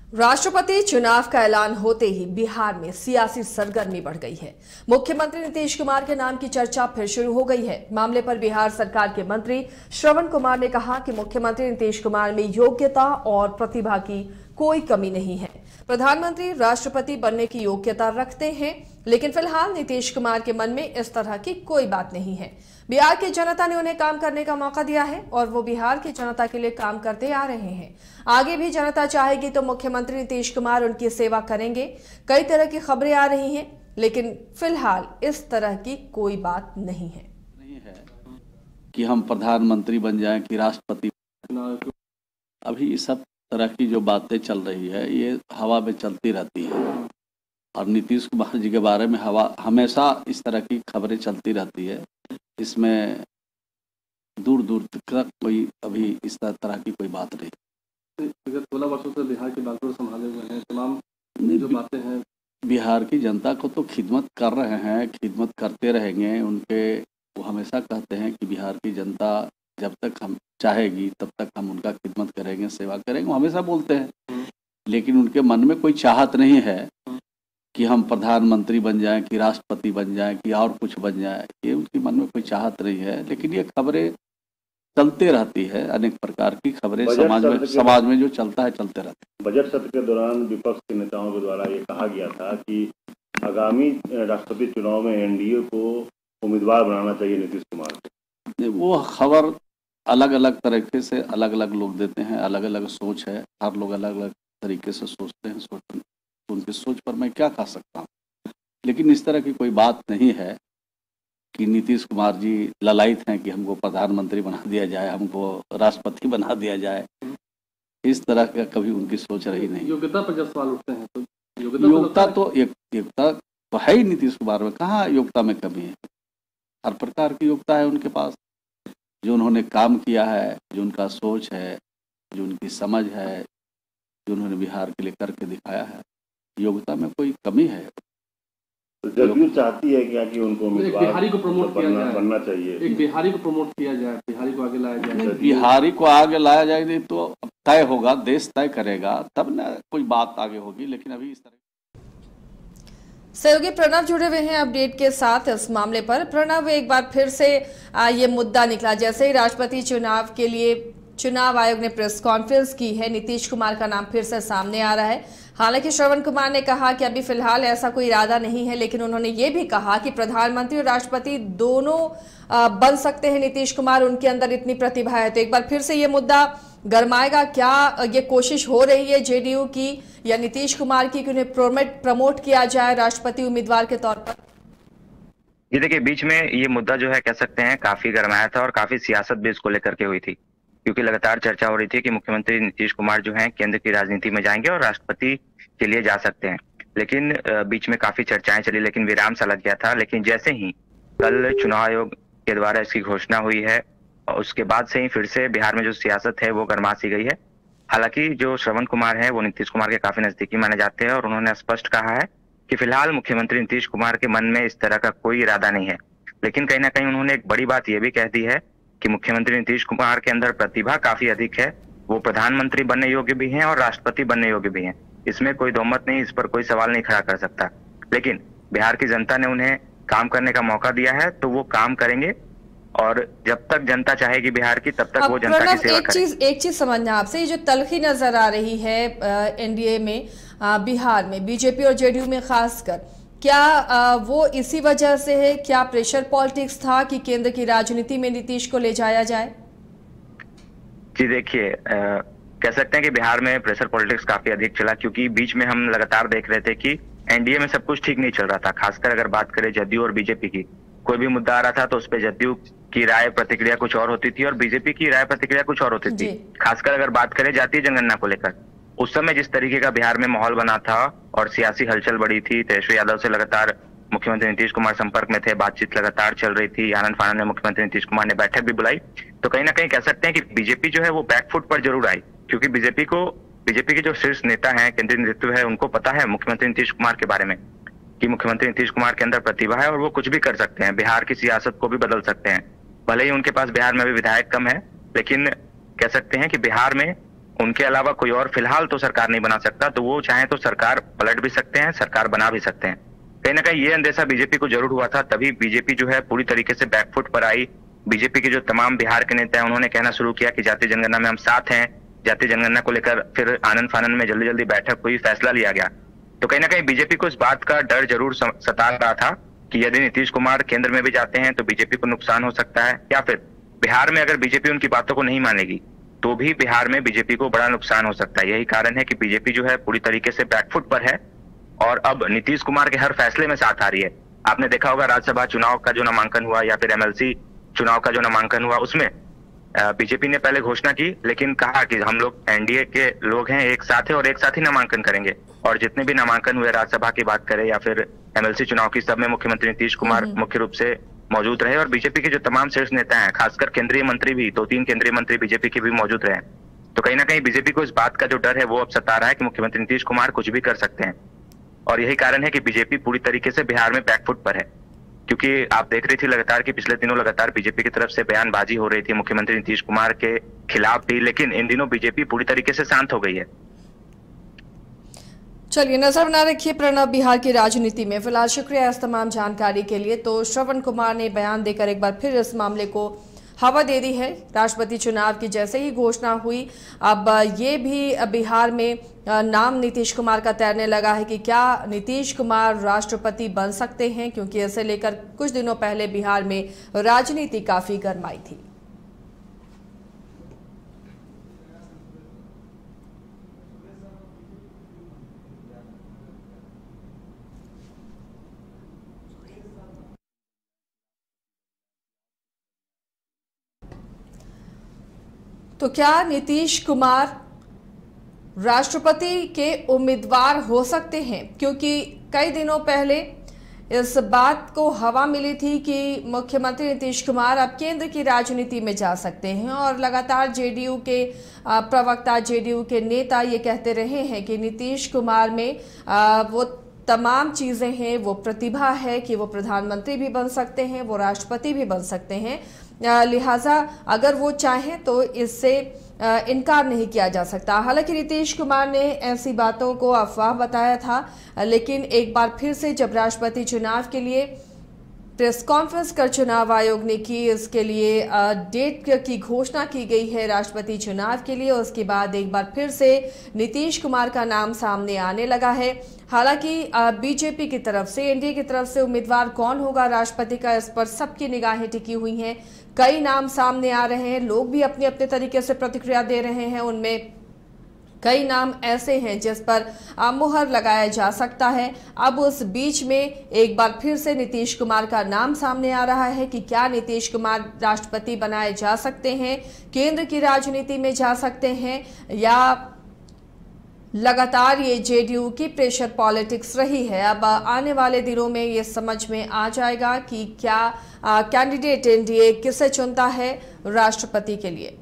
राष्ट्रपति चुनाव का ऐलान होते ही बिहार में सियासी सरगर्मी बढ़ गई है। मुख्यमंत्री नीतीश कुमार के नाम की चर्चा फिर शुरू हो गई है। मामले पर बिहार सरकार के मंत्री श्रवण कुमार ने कहा कि मुख्यमंत्री नीतीश कुमार में योग्यता और प्रतिभा की कोई कमी नहीं है। प्रधानमंत्री राष्ट्रपति बनने की योग्यता रखते हैं, लेकिन फिलहाल नीतीश कुमार के मन में इस तरह की कोई बात नहीं है। बिहार की जनता ने उन्हें काम करने का मौका दिया है और वो बिहार की जनता के लिए काम करते आ रहे हैं। आगे भी जनता चाहेगी तो मुख्यमंत्री नीतीश कुमार उनकी सेवा करेंगे। कई तरह की खबरें आ रही हैं, लेकिन फिलहाल इस तरह की कोई बात नहीं है कि हम प्रधानमंत्री बन जाएं कि राष्ट्रपति। अभी सब तरह की जो बातें चल रही है ये हवा में चलती रहती है और नीतीश कुमार जी के बारे में हमेशा इस तरह की खबरें चलती रहती है। इसमें दूर दूर तक कोई अभी इस तरह की कोई बात नहीं। विगत 16 वर्षों से बिहार के बागडोर संभाले हुए हैं, तमाम जो बातें हैं बिहार की जनता को तो खिदमत कर रहे हैं, खिदमत करते रहेंगे। वो हमेशा कहते हैं कि बिहार की जनता जब तक हम चाहेगी तब तक हम उनका खिदमत करेंगे, सेवा करेंगे, वो हमेशा बोलते हैं। लेकिन उनके मन में कोई चाहत नहीं है कि हम प्रधानमंत्री बन जाएं, कि राष्ट्रपति बन जाएं, कि और कुछ बन जाए। ये उनके मन में कोई चाहत नहीं है। लेकिन ये खबरें चलते रहती है, अनेक प्रकार की खबरें समाज में जो चलता है चलते रहता है। बजट सत्र के दौरान विपक्ष के नेताओं के द्वारा ये कहा गया था कि आगामी राष्ट्रपति चुनाव में एनडीए को उम्मीदवार बनाना चाहिए नीतीश कुमार को। वो खबर अलग अलग तरीके से अलग अलग लोग देते हैं, अलग अलग सोच है, हर लोग अलग अलग तरीके से सोचते हैं। उनकी सोच पर मैं क्या कह सकता हूँ, लेकिन इस तरह की कोई बात नहीं है कि नीतीश कुमार जी ललायित हैं कि हमको प्रधानमंत्री बना दिया जाए, हमको राष्ट्रपति बना दिया जाए। इस तरह का कभी उनकी सोच रही नहीं। योग्यता पर जब सवाल उठते हैं तो योग्यता तो है ही नीतीश कुमार में, कहाँ योग्यता में कमी है। हर प्रकार की योग्यता है उनके पास। जो उन्होंने काम किया है, जो उनका सोच है, जो उनकी समझ है, जो उन्होंने बिहार के लिए करके दिखाया है, योग्यता में कोई कमी है। तो जदयू चाहती है क्या कि उनको बिहारी को प्रमोट बनना चाहिए, एक बिहारी को प्रमोट किया जाए, बिहारी को आगे लाया जाए। बिहारी को आगे लाया जाए तो तय होगा, देश तय करेगा, तब ना कोई बात आगे होगी। लेकिन अभी इस तरह सहयोगी प्रणव जुड़े हुए हैं अपडेट के साथ इस मामले पर। प्रणव, एक बार फिर से ये मुद्दा निकला, जैसे ही राष्ट्रपति चुनाव के लिए चुनाव आयोग ने प्रेस कॉन्फ्रेंस की है, नीतीश कुमार का नाम फिर से सामने आ रहा है। हालांकि श्रवण कुमार ने कहा कि अभी फिलहाल ऐसा कोई इरादा नहीं है, लेकिन उन्होंने ये भी कहा कि प्रधानमंत्री और राष्ट्रपति दोनों बन सकते हैं नीतीश कुमार, उनके अंदर इतनी प्रतिभा है। तो एक बार फिर से ये मुद्दा गरमाएगा क्या? ये कोशिश हो रही है जेडीयू की या नीतीश कुमार की कि उन्हें प्रमोट किया जाए राष्ट्रपति उम्मीदवार के तौर पर? ये देखिए, बीच में ये मुद्दा जो है कह सकते हैं काफी गरमाया था और काफी सियासत भी इसको लेकर के हुई थी, क्योंकि लगातार चर्चा हो रही थी कि मुख्यमंत्री नीतीश कुमार जो हैं केंद्र की राजनीति में जाएंगे और राष्ट्रपति के लिए जा सकते हैं। लेकिन बीच में काफी चर्चाएं चली, लेकिन विराम सा लग गया था। लेकिन जैसे ही कल चुनाव आयोग के द्वारा इसकी घोषणा हुई है, और उसके बाद से ही फिर से बिहार में जो सियासत है वो गरमा सी गई है। हालांकि जो श्रवण कुमार है वो नीतीश कुमार के काफी नजदीकी माने जाते हैं और उन्होंने स्पष्ट कहा है कि फिलहाल मुख्यमंत्री नीतीश कुमार के मन में इस तरह का कोई इरादा नहीं है। लेकिन कहीं ना कहीं उन्होंने एक बड़ी बात ये भी कह दी है कि मुख्यमंत्री नीतीश कुमार के अंदर प्रतिभा काफी अधिक है, वो प्रधानमंत्री बनने योग्य भी हैं और राष्ट्रपति बनने योग्य भी हैं। इसमें कोई दोमत नहीं, इस पर कोई सवाल नहीं खड़ा कर सकता। लेकिन बिहार की जनता ने उन्हें काम करने का मौका दिया है, तो वो काम करेंगे और जब तक जनता चाहेगी बिहार की, तब तक वो जनता की सेवा करेंगे। एक चीज समझना आपसे, ये जो तलखी नजर आ रही है एनडीए में, बिहार में बीजेपी और जेडीयू में खासकर, क्या वो इसी वजह से है? क्या प्रेशर पॉलिटिक्स था कि केंद्र की राजनीति में नीतीश को ले जाया जाए? जी देखिए, कह सकते हैं कि बिहार में प्रेशर पॉलिटिक्स काफी अधिक चला, क्योंकि बीच में हम लगातार देख रहे थे कि एनडीए में सब कुछ ठीक नहीं चल रहा था। खासकर अगर बात करें जदयू और बीजेपी की, कोई भी मुद्दा आ रहा था तो उस पर जदयू की राय प्रतिक्रिया कुछ और होती थी और बीजेपी की राय प्रतिक्रिया कुछ और होती थी। खासकर अगर बात करें जातीय जनगणना को लेकर, उस समय जिस तरीके का बिहार में माहौल बना था और सियासी हलचल बढ़ी थी, तेजस्वी यादव से लगातार मुख्यमंत्री नीतीश कुमार संपर्क में थे, बातचीत लगातार चल रही थी, आनंद फानन में मुख्यमंत्री नीतीश कुमार ने बैठक भी बुलाई। तो कहीं ना कहीं कह सकते हैं कि बीजेपी जो है वो बैकफुट पर जरूर आई, क्योंकि बीजेपी के जो शीर्ष नेता हैं, केंद्रीय नेतृत्व है, उनको पता है मुख्यमंत्री नीतीश कुमार के बारे में कि मुख्यमंत्री नीतीश कुमार के अंदर प्रतिभा है और वो कुछ भी कर सकते हैं, बिहार की सियासत को भी बदल सकते हैं। भले ही उनके पास बिहार में भी विधायक कम है, लेकिन कह सकते हैं कि बिहार में उनके अलावा कोई और फिलहाल तो सरकार नहीं बना सकता, तो वो चाहे तो सरकार पलट भी सकते हैं, सरकार बना भी सकते हैं। कहीं ना कहीं ये अंदेशा बीजेपी को जरूर हुआ था, तभी बीजेपी जो है पूरी तरीके से बैकफुट पर आई। बीजेपी के जो तमाम बिहार के नेता हैं उन्होंने कहना शुरू किया कि जातीय जनगणना में हम साथ हैं। जातीय जनगणना को लेकर फिर आनंद फानंद में जल्दी जल्दी बैठक हुई, फैसला लिया गया। तो कहीं ना कहीं बीजेपी को इस बात का डर जरूर सता रहा था कि यदि नीतीश कुमार केंद्र में भी जाते हैं तो बीजेपी को नुकसान हो सकता है, या फिर बिहार में अगर बीजेपी उनकी बातों को नहीं मानेगी तो भी बिहार में बीजेपी को बड़ा नुकसान हो सकता है। यही कारण है कि बीजेपी जो है पूरी तरीके से बैकफुट पर है और अब नीतीश कुमार के हर फैसले में साथ आ रही है। आपने देखा होगा राज्यसभा चुनाव का जो नामांकन हुआ या फिर एमएलसी चुनाव का जो नामांकन हुआ, उसमें बीजेपी ने पहले घोषणा की, लेकिन कहा कि हम लोग एनडीए के लोग हैं, एक साथ है और एक साथ ही नामांकन करेंगे। और जितने भी नामांकन हुए राज्यसभा की बात करें या फिर एमएलसी चुनाव की, सब में मुख्यमंत्री नीतीश कुमार मुख्य रूप से मौजूद रहे और बीजेपी के जो तमाम शीर्ष नेता हैं, खासकर केंद्रीय मंत्री भी, 2-3 केंद्रीय मंत्री बीजेपी के भी मौजूद रहे। तो कहीं ना कहीं बीजेपी को इस बात का जो डर है वो अब सता रहा है कि मुख्यमंत्री नीतीश कुमार कुछ भी कर सकते हैं। और यही कारण है कि बीजेपी पूरी तरीके से बिहार में बैकफुट पर है, क्योंकि आप देख रही थी लगातार कि पिछले दिनों लगातार बीजेपी की तरफ से बयानबाजी हो रही थी मुख्यमंत्री नीतीश कुमार के खिलाफ भी, लेकिन इन दिनों बीजेपी पूरी तरीके से शांत हो गई है। चलिए नजर बना रखिए प्रणब बिहार की राजनीति में। फिलहाल शुक्रिया इस तमाम जानकारी के लिए। तो श्रवण कुमार ने बयान देकर एक बार फिर इस मामले को हवा दे दी है। राष्ट्रपति चुनाव की जैसे ही घोषणा हुई, अब ये भी बिहार में नाम नीतीश कुमार का तैरने लगा है कि क्या नीतीश कुमार राष्ट्रपति बन सकते हैं, क्योंकि इसे लेकर कुछ दिनों पहले बिहार में राजनीति काफी गर्माई थी। तो क्या नीतीश कुमार राष्ट्रपति के उम्मीदवार हो सकते हैं, क्योंकि कई दिनों पहले इस बात को हवा मिली थी कि मुख्यमंत्री नीतीश कुमार अब केंद्र की राजनीति में जा सकते हैं और लगातार जेडीयू के प्रवक्ता, जेडीयू के नेता ये कहते रहे हैं कि नीतीश कुमार में वो तमाम चीजें हैं, वो प्रतिभा है कि वो प्रधानमंत्री भी बन सकते हैं, वो राष्ट्रपति भी बन सकते हैं, लिहाजा अगर वो चाहें तो इससे इनकार नहीं किया जा सकता। हालांकि नीतीश कुमार ने ऐसी बातों को अफवाह बताया था, लेकिन एक बार फिर से जब राष्ट्रपति चुनाव के लिए प्रेस कॉन्फ्रेंस कर चुनाव आयोग ने की, इसके लिए डेट की घोषणा की गई है राष्ट्रपति चुनाव के लिए, उसके बाद एक बार फिर से नीतीश कुमार का नाम सामने आने लगा है। हालांकि बीजेपी की तरफ से, एनडीए की तरफ से उम्मीदवार कौन होगा राष्ट्रपति का, इस पर सबकी निगाहें टिकी हुई हैं। कई नाम सामने आ रहे हैं, लोग भी अपने अपने तरीके से प्रतिक्रिया दे रहे हैं। उनमें कई नाम ऐसे हैं जिस पर मुहर लगाया जा सकता है। अब उस बीच में एक बार फिर से नीतीश कुमार का नाम सामने आ रहा है कि क्या नीतीश कुमार राष्ट्रपति बनाए जा सकते हैं, केंद्र की राजनीति में जा सकते हैं, या लगातार ये जेडीयू की प्रेशर पॉलिटिक्स रही है। अब आने वाले दिनों में ये समझ में आ जाएगा कि क्या कैंडिडेट एनडीए किसे चुनता है राष्ट्रपति के लिए।